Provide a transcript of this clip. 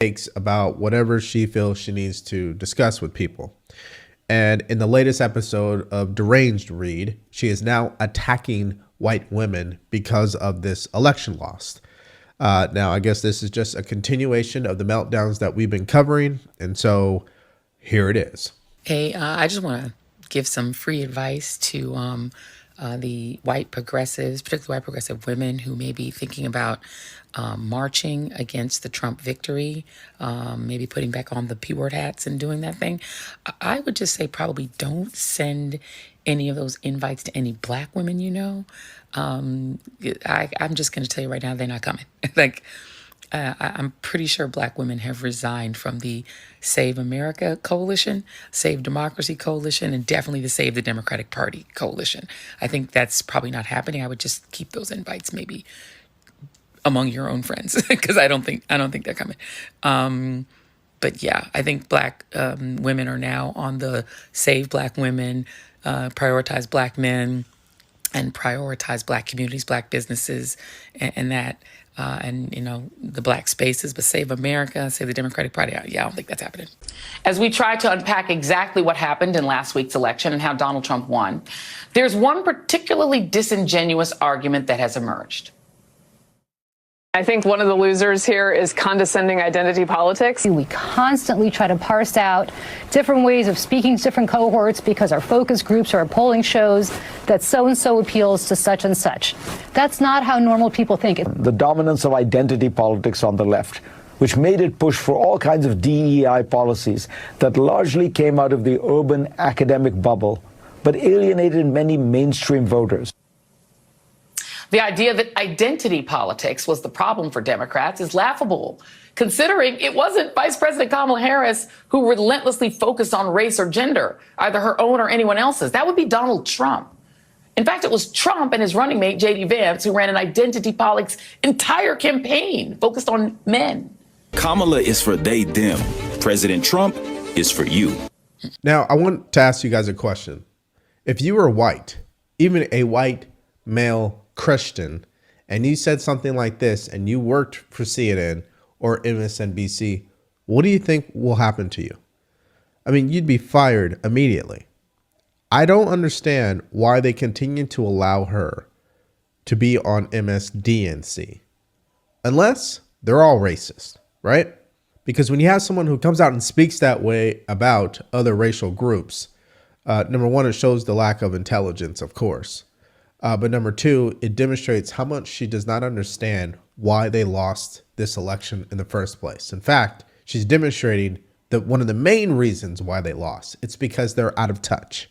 takes about whatever she feels she needs to discuss with people. And in the latest episode of Deranged Read, she is now attacking white women because of this election loss. Now, I guess this is just a continuation of the meltdowns that we've been covering. And so here it is. Hey, I just want to give some free advice to the white progressives, particularly white progressive women who may be thinking about marching against the Trump victory, maybe putting back on the P-word hats and doing that thing. I would just say probably don't send any of those invites to any black women you know. I'm just going to tell you right now, they're not coming. I'm pretty sure black women have resigned from the Save America Coalition, Save Democracy Coalition, and definitely the Save the Democratic Party Coalition. I think that's probably not happening. I would just keep those invites maybe among your own friends because I don't think they're coming. But yeah, I think black women are now on the Save Black Women, Prioritize Black Men, and prioritize black communities, black businesses, and the black spaces, but Save America, Save the Democratic Party. Yeah, I don't think that's happening. As we try to unpack exactly what happened in last week's election and how Donald Trump won, there's one particularly disingenuous argument that has emerged. I think one of the losers here is condescending identity politics. We constantly try to parse out different ways of speaking to different cohorts because our focus groups or our polling shows that so-and-so appeals to such and such. That's not how normal people think. The dominance of identity politics on the left, which made it push for all kinds of DEI policies that largely came out of the urban academic bubble, but alienated many mainstream voters. The idea that identity politics was the problem for Democrats is laughable, considering it wasn't Vice President Kamala Harris who relentlessly focused on race or gender, either her own or anyone else's. That would be Donald Trump. In fact, it was Trump and his running mate, J.D. Vance, who ran an identity politics entire campaign focused on men. Kamala is for they, them. President Trump is for you. Now, I want to ask you guys a question. If you were white, even a white male Christian, and you said something like this and you worked for CNN or MSNBC, what do you think will happen to you? I mean, you'd be fired immediately. I don't understand why they continue to allow her to be on MSDNC, unless they're all racist, right? Because when you have someone who comes out and speaks that way about other racial groups, number one, it shows the lack of intelligence, of course. But number two, it demonstrates how much she does not understand why they lost this election in the first place. In fact, she's demonstrating that one of the main reasons why they lost, it's because they're out of touch.